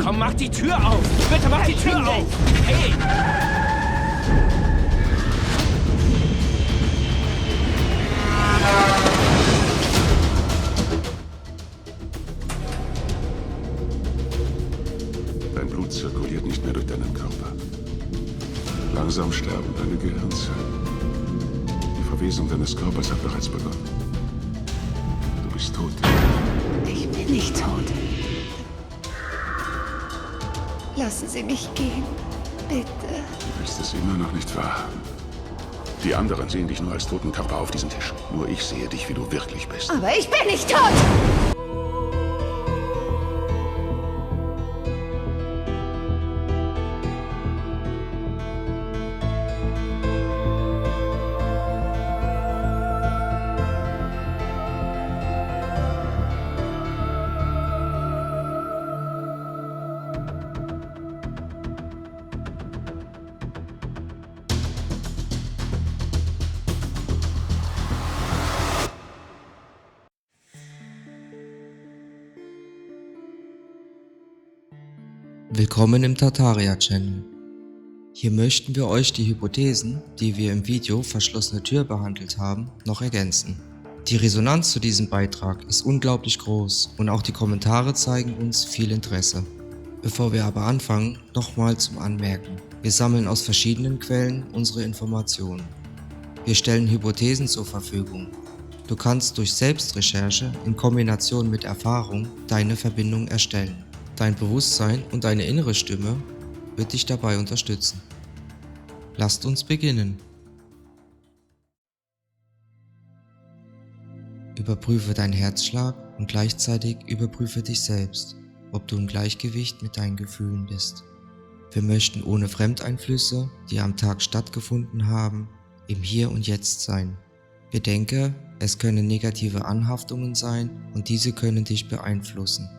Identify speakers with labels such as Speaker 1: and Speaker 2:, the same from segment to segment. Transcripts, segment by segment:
Speaker 1: Komm, mach die Tür auf! Bitte mach die Tür auf! Hey!
Speaker 2: Dein Blut zirkuliert nicht mehr durch deinen Körper. Langsam sterben deine Gehirnzellen. Die Verwesung deines Körpers hat bereits begonnen. Du bist tot.
Speaker 3: Ich bin nicht tot. Lassen Sie mich gehen. Bitte.
Speaker 2: Du willst es immer noch nicht wahrhaben. Die anderen sehen dich nur als toten Körper auf diesem Tisch. Nur ich sehe dich, wie du wirklich bist.
Speaker 3: Aber ich bin nicht tot!
Speaker 4: Willkommen im Tartaria Channel. Hier möchten wir euch die Hypothesen, die wir im Video Verschlossene Tür behandelt haben, noch ergänzen. Die Resonanz zu diesem Beitrag ist unglaublich groß und auch die Kommentare zeigen uns viel Interesse. Bevor wir aber anfangen, nochmal zum Anmerken. Wir sammeln aus verschiedenen Quellen unsere Informationen. Wir stellen Hypothesen zur Verfügung. Du kannst durch Selbstrecherche in Kombination mit Erfahrung deine Verbindung erstellen. Dein Bewusstsein und deine innere Stimme wird dich dabei unterstützen. Lasst uns beginnen. Überprüfe deinen Herzschlag und gleichzeitig überprüfe dich selbst, ob du im Gleichgewicht mit deinen Gefühlen bist. Wir möchten ohne Fremdeinflüsse, die am Tag stattgefunden haben, im Hier und Jetzt sein. Bedenke, es können negative Anhaftungen sein und diese können dich beeinflussen.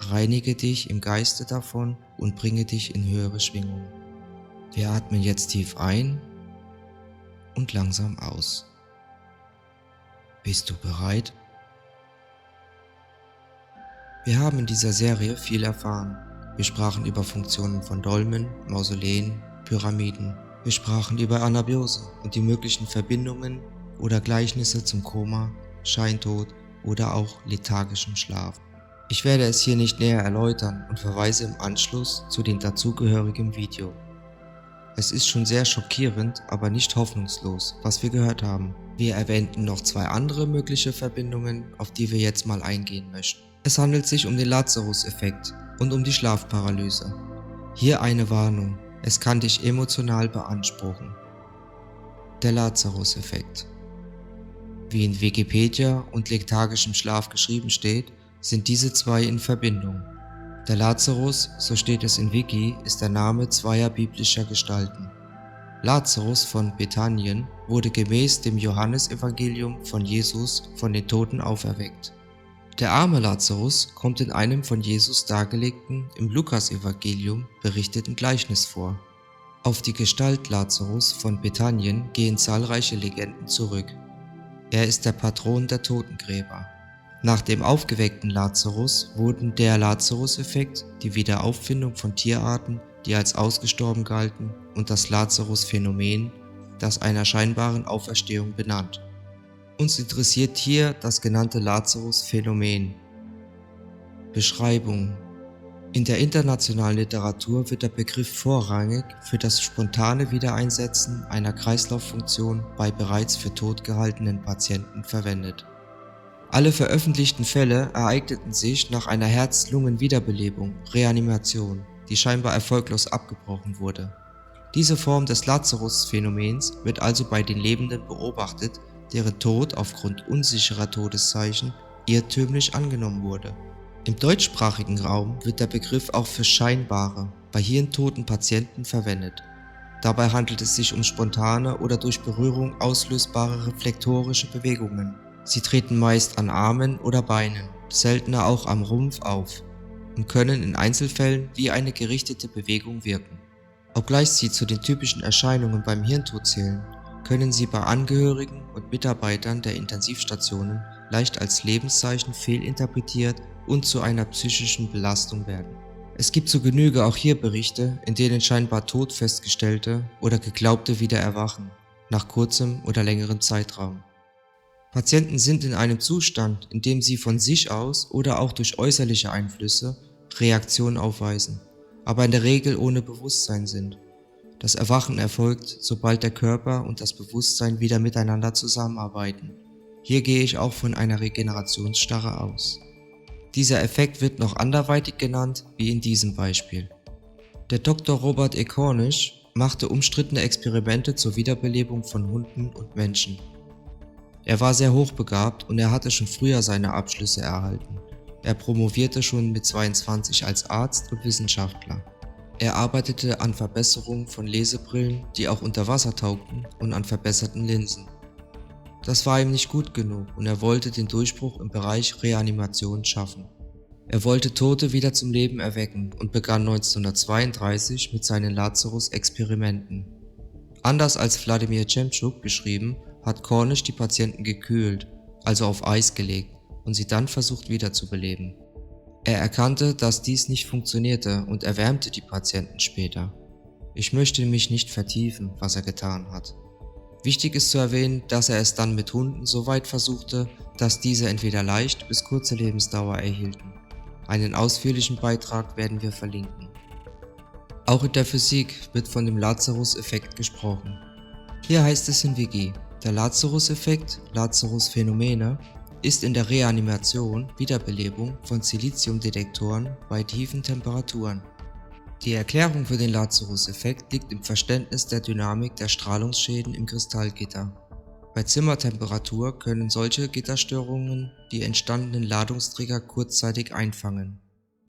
Speaker 4: Reinige dich im Geiste davon und bringe dich in höhere Schwingungen. Wir atmen jetzt tief ein und langsam aus. Bist du bereit? Wir haben in dieser Serie viel erfahren. Wir sprachen über Funktionen von Dolmen, Mausoleen, Pyramiden. Wir sprachen über Anabiose und die möglichen Verbindungen oder Gleichnisse zum Koma, Scheintod oder auch lethargischem Schlaf. Ich werde es hier nicht näher erläutern und verweise im Anschluss zu dem dazugehörigen Video. Es ist schon sehr schockierend, aber nicht hoffnungslos, was wir gehört haben. Wir erwähnten noch zwei andere mögliche Verbindungen, auf die wir jetzt mal eingehen möchten. Es handelt sich um den Lazarus-Effekt und um die Schlafparalyse. Hier eine Warnung, es kann dich emotional beanspruchen. Der Lazarus-Effekt. Wie in Wikipedia und lethargischem Schlaf geschrieben steht, sind diese zwei in Verbindung. Der Lazarus, so steht es in Wiki, ist der Name zweier biblischer Gestalten. Lazarus von Bethanien wurde gemäß dem Johannesevangelium von Jesus von den Toten auferweckt. Der arme Lazarus kommt in einem von Jesus dargelegten, im Lukasevangelium berichteten Gleichnis vor. Auf die Gestalt Lazarus von Bethanien gehen zahlreiche Legenden zurück. Er ist der Patron der Totengräber. Nach dem aufgeweckten Lazarus wurden der Lazarus-Effekt, die Wiederauffindung von Tierarten, die als ausgestorben galten, und das Lazarus-Phänomen, das einer scheinbaren Auferstehung benannt. Uns interessiert hier das genannte Lazarus-Phänomen. Beschreibung: In der internationalen Literatur wird der Begriff vorrangig für das spontane Wiedereinsetzen einer Kreislauffunktion bei bereits für tot gehaltenen Patienten verwendet. Alle veröffentlichten Fälle ereigneten sich nach einer Herz-Lungen-Wiederbelebung, Reanimation, die scheinbar erfolglos abgebrochen wurde. Diese Form des Lazarus-Phänomens wird also bei den Lebenden beobachtet, deren Tod aufgrund unsicherer Todeszeichen irrtümlich angenommen wurde. Im deutschsprachigen Raum wird der Begriff auch für scheinbare, bei hirntoten Patienten verwendet. Dabei handelt es sich um spontane oder durch Berührung auslösbare reflektorische Bewegungen. Sie treten meist an Armen oder Beinen, seltener auch am Rumpf auf und können in Einzelfällen wie eine gerichtete Bewegung wirken. Obgleich sie zu den typischen Erscheinungen beim Hirntod zählen, können sie bei Angehörigen und Mitarbeitern der Intensivstationen leicht als Lebenszeichen fehlinterpretiert und zu einer psychischen Belastung werden. Es gibt zu Genüge auch hier Berichte, in denen scheinbar tot festgestellte oder geglaubte wieder erwachen, nach kurzem oder längerem Zeitraum. Patienten sind in einem Zustand, in dem sie von sich aus oder auch durch äußerliche Einflüsse Reaktionen aufweisen, aber in der Regel ohne Bewusstsein sind. Das Erwachen erfolgt, sobald der Körper und das Bewusstsein wieder miteinander zusammenarbeiten. Hier gehe ich auch von einer Regenerationsstarre aus. Dieser Effekt wird noch anderweitig genannt, wie in diesem Beispiel. Der Dr. Robert E. Cornish machte umstrittene Experimente zur Wiederbelebung von Hunden und Menschen. Er war sehr hochbegabt und er hatte schon früher seine Abschlüsse erhalten. Er promovierte schon mit 22 als Arzt und Wissenschaftler. Er arbeitete an Verbesserungen von Lesebrillen, die auch unter Wasser taugten, und an verbesserten Linsen. Das war ihm nicht gut genug und er wollte den Durchbruch im Bereich Reanimation schaffen. Er wollte Tote wieder zum Leben erwecken und begann 1932 mit seinen Lazarus-Experimenten. Anders als Wladimir Chemchuk beschrieben, hat Cornish die Patienten gekühlt, also auf Eis gelegt, und sie dann versucht wiederzubeleben. Er erkannte, dass dies nicht funktionierte und erwärmte die Patienten später. Ich möchte mich nicht vertiefen, was er getan hat. Wichtig ist zu erwähnen, dass er es dann mit Hunden so weit versuchte, dass diese entweder leicht bis kurze Lebensdauer erhielten. Einen ausführlichen Beitrag werden wir verlinken. Auch in der Physik wird von dem Lazarus-Effekt gesprochen. Hier heißt es in Wiki: Der Lazarus-Effekt, Lazarus-Phänomene, ist in der Reanimation Wiederbelebung von Siliziumdetektoren bei tiefen Temperaturen. Die Erklärung für den Lazarus-Effekt liegt im Verständnis der Dynamik der Strahlungsschäden im Kristallgitter. Bei Zimmertemperatur können solche Gitterstörungen die entstandenen Ladungsträger kurzzeitig einfangen.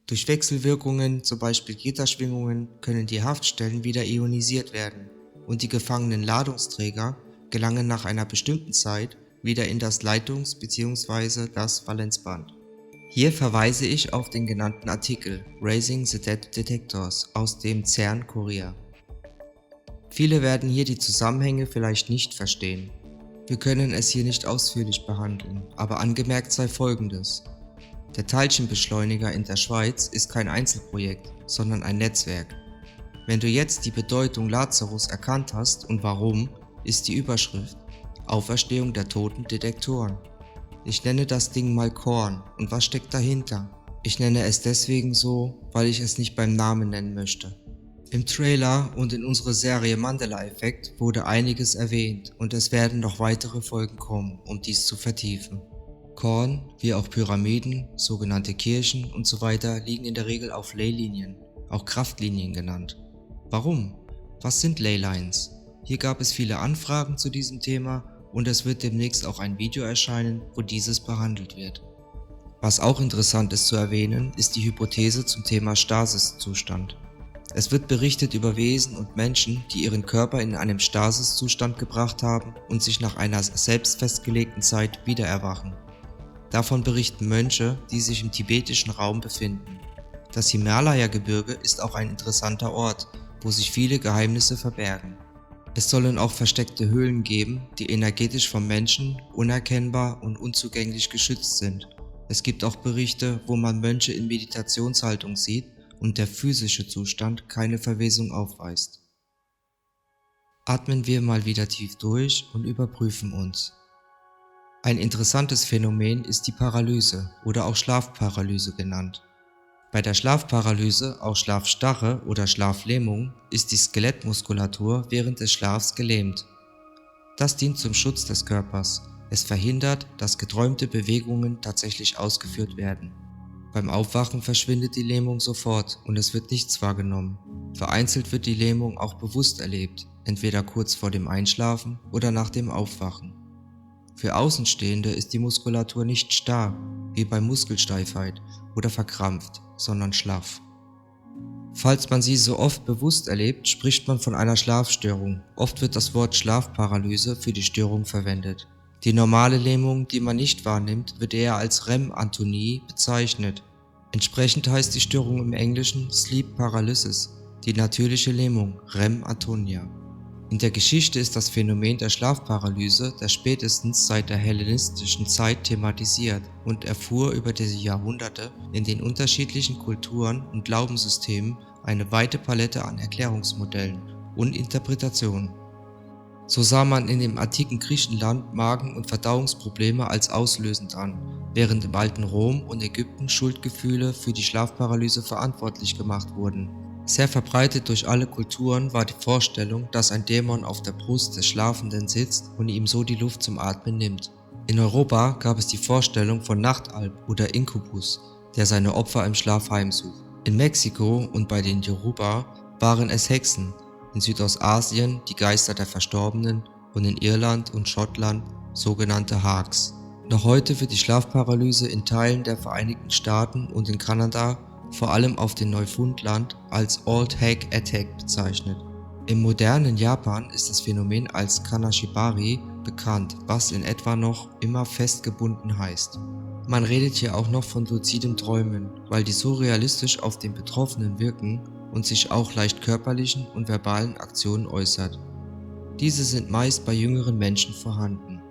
Speaker 4: Durch Wechselwirkungen, zum Beispiel Gitterschwingungen, können die Haftstellen wieder ionisiert werden und die gefangenen Ladungsträger gelangen nach einer bestimmten Zeit wieder in das Leitungs- bzw. das Valenzband. Hier verweise ich auf den genannten Artikel Raising the Dead Detectors aus dem CERN-Kurier. Viele werden hier die Zusammenhänge vielleicht nicht verstehen. Wir können es hier nicht ausführlich behandeln, aber angemerkt sei Folgendes: Der Teilchenbeschleuniger in der Schweiz ist kein Einzelprojekt, sondern ein Netzwerk. Wenn du jetzt die Bedeutung Lazarus erkannt hast und warum, ist die Überschrift Auferstehung der toten Detektoren. Ich nenne das Ding mal Korn, und was steckt dahinter? Ich nenne es deswegen so, weil ich es nicht beim Namen nennen möchte. Im Trailer und in unserer Serie Mandela-Effekt wurde einiges erwähnt und es werden noch weitere Folgen kommen, um dies zu vertiefen. Korn, wie auch Pyramiden, sogenannte Kirchen usw. liegen in der Regel auf Leylinien, auch Kraftlinien genannt. Warum? Was sind Leylines? Hier gab es viele Anfragen zu diesem Thema und es wird demnächst auch ein Video erscheinen, wo dieses behandelt wird. Was auch interessant ist zu erwähnen, ist die Hypothese zum Thema Stasis-Zustand. Es wird berichtet über Wesen und Menschen, die ihren Körper in einem Stasis-Zustand gebracht haben und sich nach einer selbst festgelegten Zeit wieder erwachen. Davon berichten Mönche, die sich im tibetischen Raum befinden. Das Himalaya-Gebirge ist auch ein interessanter Ort, wo sich viele Geheimnisse verbergen. Es sollen auch versteckte Höhlen geben, die energetisch vom Menschen unerkennbar und unzugänglich geschützt sind. Es gibt auch Berichte, wo man Mönche in Meditationshaltung sieht und der physische Zustand keine Verwesung aufweist. Atmen wir mal wieder tief durch und überprüfen uns. Ein interessantes Phänomen ist die Paralyse oder auch Schlafparalyse genannt. Bei der Schlafparalyse, auch Schlafstarre oder Schlaflähmung, ist die Skelettmuskulatur während des Schlafs gelähmt. Das dient zum Schutz des Körpers. Es verhindert, dass geträumte Bewegungen tatsächlich ausgeführt werden. Beim Aufwachen verschwindet die Lähmung sofort und es wird nichts wahrgenommen. Vereinzelt wird die Lähmung auch bewusst erlebt, entweder kurz vor dem Einschlafen oder nach dem Aufwachen. Für Außenstehende ist die Muskulatur nicht starr, wie bei Muskelsteifheit oder verkrampft, sondern schlaff. Falls man sie so oft bewusst erlebt, spricht man von einer Schlafstörung. Oft wird das Wort Schlafparalyse für die Störung verwendet. Die normale Lähmung, die man nicht wahrnimmt, wird eher als REM-Atonie bezeichnet. Entsprechend heißt die Störung im Englischen Sleep Paralysis, die natürliche Lähmung REM Atonia. In der Geschichte ist das Phänomen der Schlafparalyse der spätestens seit der hellenistischen Zeit thematisiert und erfuhr über die Jahrhunderte in den unterschiedlichen Kulturen und Glaubenssystemen eine weite Palette an Erklärungsmodellen und Interpretationen. So sah man in dem antiken Griechenland Magen- und Verdauungsprobleme als auslösend an, während im alten Rom und Ägypten Schuldgefühle für die Schlafparalyse verantwortlich gemacht wurden. Sehr verbreitet durch alle Kulturen war die Vorstellung, dass ein Dämon auf der Brust des Schlafenden sitzt und ihm so die Luft zum Atmen nimmt. In Europa gab es die Vorstellung von Nachtalb oder Inkubus, der seine Opfer im Schlaf heimsucht. In Mexiko und bei den Yoruba waren es Hexen, in Südostasien die Geister der Verstorbenen und in Irland und Schottland sogenannte Hags. Noch heute wird die Schlafparalyse in Teilen der Vereinigten Staaten und in Kanada vor allem auf dem Neufundland als Old Hag Attack bezeichnet. Im modernen Japan ist das Phänomen als Kanashibari bekannt, was in etwa noch immer festgebunden heißt. Man redet hier auch noch von luzidem Träumen, weil die so realistisch auf den Betroffenen wirken und sich auch leicht körperlichen und verbalen Aktionen äußert. Diese sind meist bei jüngeren Menschen vorhanden.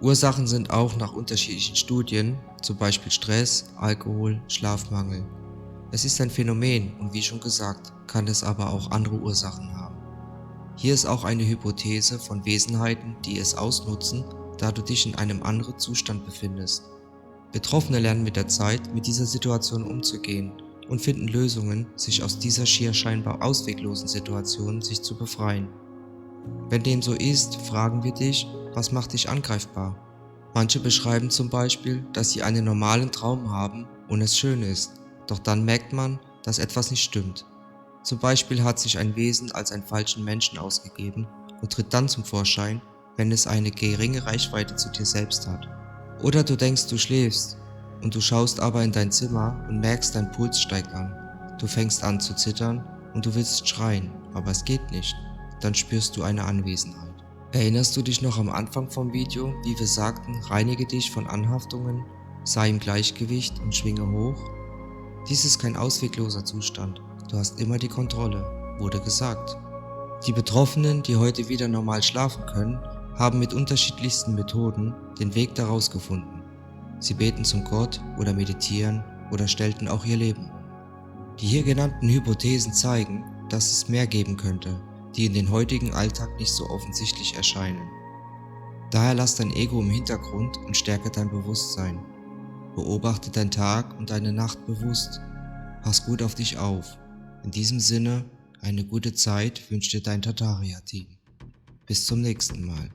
Speaker 4: Ursachen sind auch nach unterschiedlichen Studien, zum Beispiel Stress, Alkohol, Schlafmangel. Es ist ein Phänomen und wie schon gesagt, kann es aber auch andere Ursachen haben. Hier ist auch eine Hypothese von Wesenheiten, die es ausnutzen, da du dich in einem anderen Zustand befindest. Betroffene lernen mit der Zeit, mit dieser Situation umzugehen und finden Lösungen, sich aus dieser schier scheinbar ausweglosen Situation sich zu befreien. Wenn dem so ist, fragen wir dich, was macht dich angreifbar? Manche beschreiben zum Beispiel, dass sie einen normalen Traum haben und es schön ist. Doch dann merkt man, dass etwas nicht stimmt. Zum Beispiel hat sich ein Wesen als einen falschen Menschen ausgegeben und tritt dann zum Vorschein, wenn es eine geringe Reichweite zu dir selbst hat. Oder du denkst, du schläfst und du schaust aber in dein Zimmer und merkst, dein Puls steigt an. Du fängst an zu zittern und du willst schreien, aber es geht nicht. Dann spürst du eine Anwesenheit. Erinnerst du dich noch am Anfang vom Video, wie wir sagten, reinige dich von Anhaftungen, sei im Gleichgewicht und schwinge hoch? Dies ist kein auswegloser Zustand. Du hast immer die Kontrolle, wurde gesagt. Die Betroffenen, die heute wieder normal schlafen können, haben mit unterschiedlichsten Methoden den Weg daraus gefunden. Sie beten zum Gott oder meditieren oder stellten auch ihr Leben um. Die hier genannten Hypothesen zeigen, dass es mehr geben könnte, die in den heutigen Alltag nicht so offensichtlich erscheinen. Daher lass dein Ego im Hintergrund und stärke dein Bewusstsein. Beobachte deinen Tag und deine Nacht bewusst. Pass gut auf dich auf. In diesem Sinne, eine gute Zeit wünscht dir dein Tartaria-Team. Bis zum nächsten Mal.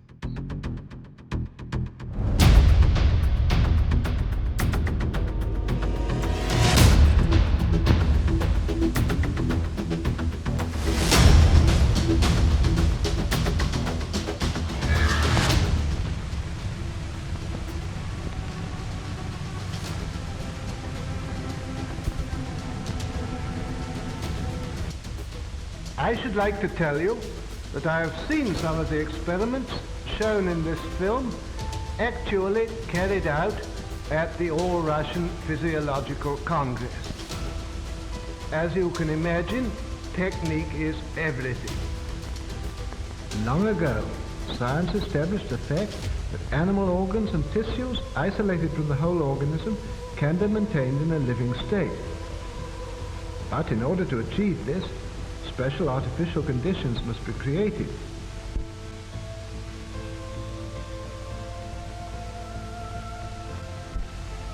Speaker 5: I should like to tell you that I have seen some of the experiments shown in this film actually carried out at the All-Russian Physiological Congress. As you can imagine, technique is everything. Long ago, science established the fact that animal organs and tissues isolated from the whole organism can be maintained in a living state. But in order to achieve this, special artificial conditions must be created.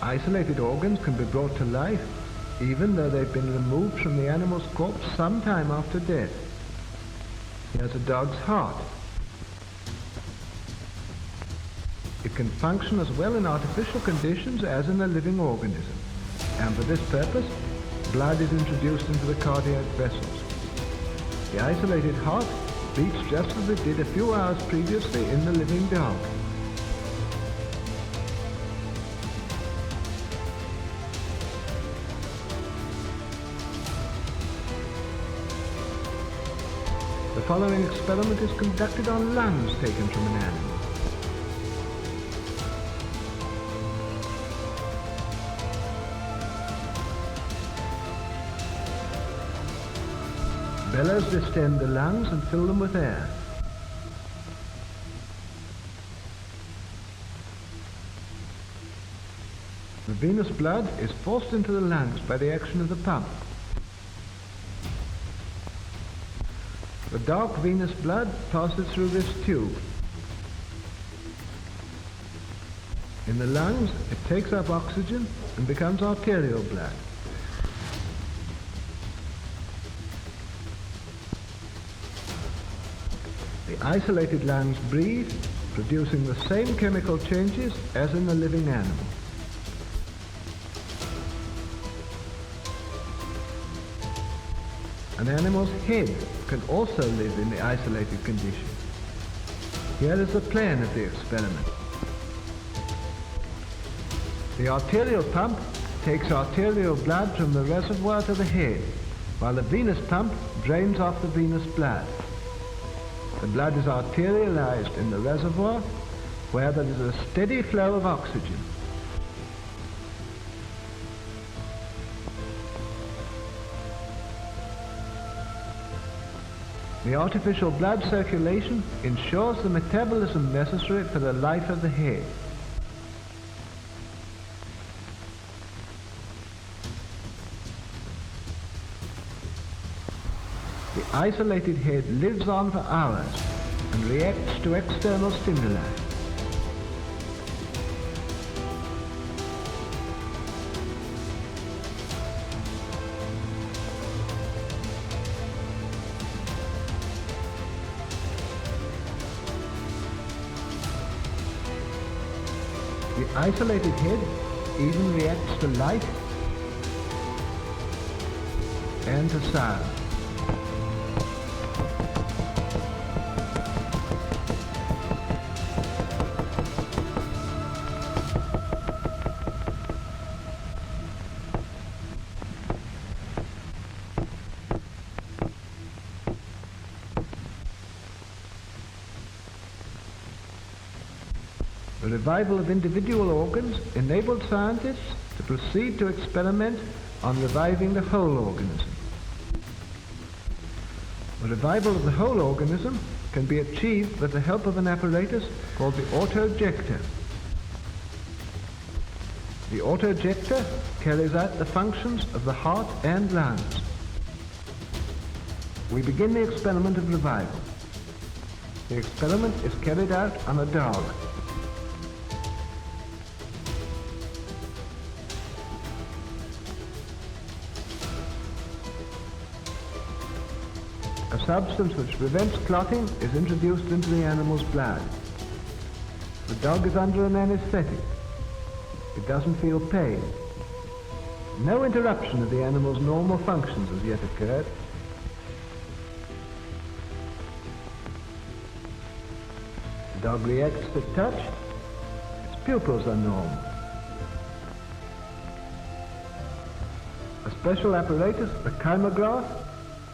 Speaker 5: Isolated organs can be brought to life even though they've been removed from the animal's corpse some time after death. Here's a dog's heart. It can function as well in artificial conditions as in a living organism. And for this purpose, blood is introduced into the cardiac vessels. The isolated heart beats just as it did a few hours previously in the living dog. The following experiment is conducted on lungs taken from an animal. Bellows distend the lungs and fill them with air. The venous blood is forced into the lungs by the action of the pump. The dark venous blood passes through this tube. In the lungs, it takes up oxygen and becomes arterial blood. The isolated lungs breathe, producing the same chemical changes as in the living animal. An animal's head can also live in the isolated condition. Here is the plan of the experiment. The arterial pump takes arterial blood from the reservoir to the head, while the venous pump drains off the venous blood. The blood is arterialized in the reservoir, where there is a steady flow of oxygen. The artificial blood circulation ensures the metabolism necessary for the life of the head. The isolated head lives on for hours and reacts to external stimuli. The isolated head even reacts to light and to sound. The revival of individual organs enabled scientists to proceed to experiment on reviving the whole organism. The revival of the whole organism can be achieved with the help of an apparatus called the autojector. The autojector carries out the functions of the heart and lungs. We begin the experiment of revival. The experiment is carried out on a dog. A substance which prevents clotting is introduced into the animal's blood. The dog is under an anesthetic. It doesn't feel pain. No interruption of the animal's normal functions has yet occurred. The dog reacts to touch. Its pupils are normal. A special apparatus, the kymograph,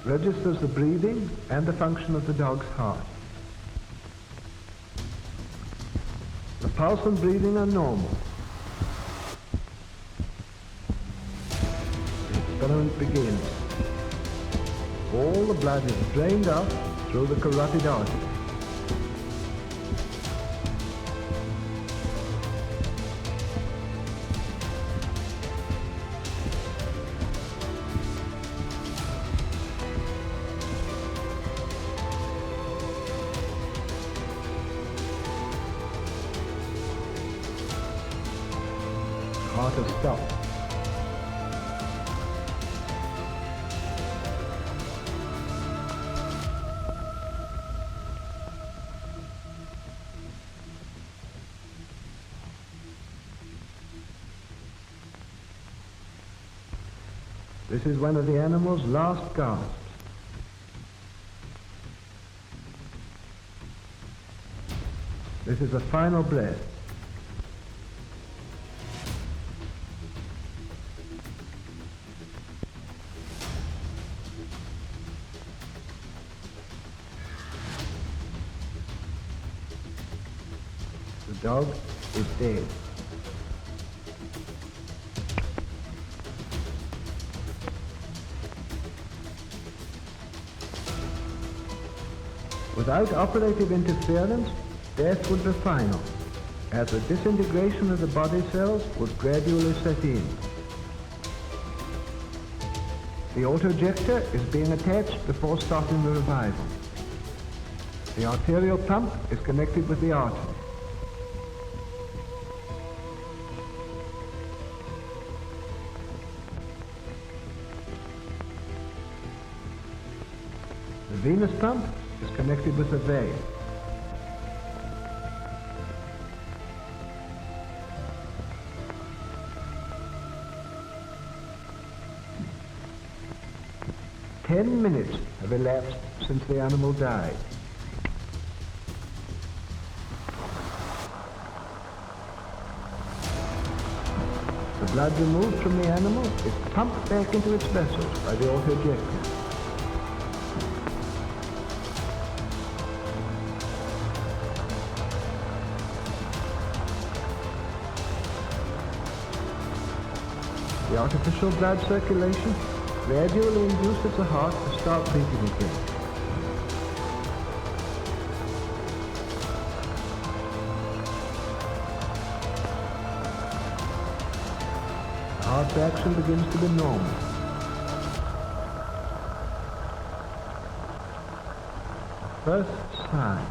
Speaker 5: registers the breathing and the function of the dog's heart. The pulse and breathing are normal. The experiment begins. All the blood is drained off through the carotid artery. Heart has stopped. This is one of the animal's last gasps. This is the final breath. The dog is dead. Without operative interference, death would be final. as the disintegration of the body cells would gradually set in. The auto-ejector is being attached before starting the revival. The arterial pump is connected with the artery. The venous pump is connected with the vein. Ten minutes have elapsed since the animal died. The blood removed from the animal is pumped back into its vessels by the auto-ejector. The artificial blood circulation gradually induces the heart to start beating again. The heart's action begins to be normal. First sign.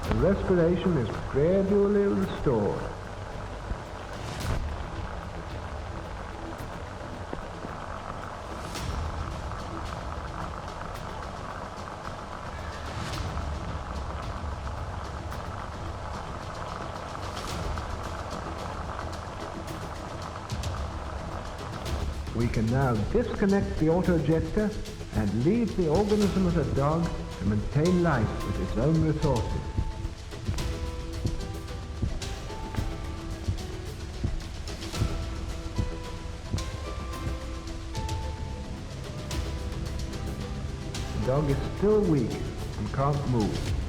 Speaker 5: The respiration is gradually restored. We can now disconnect the auto-ejector and leave the organism of the dog to maintain life with its own resources. The dog is still weak and can't move.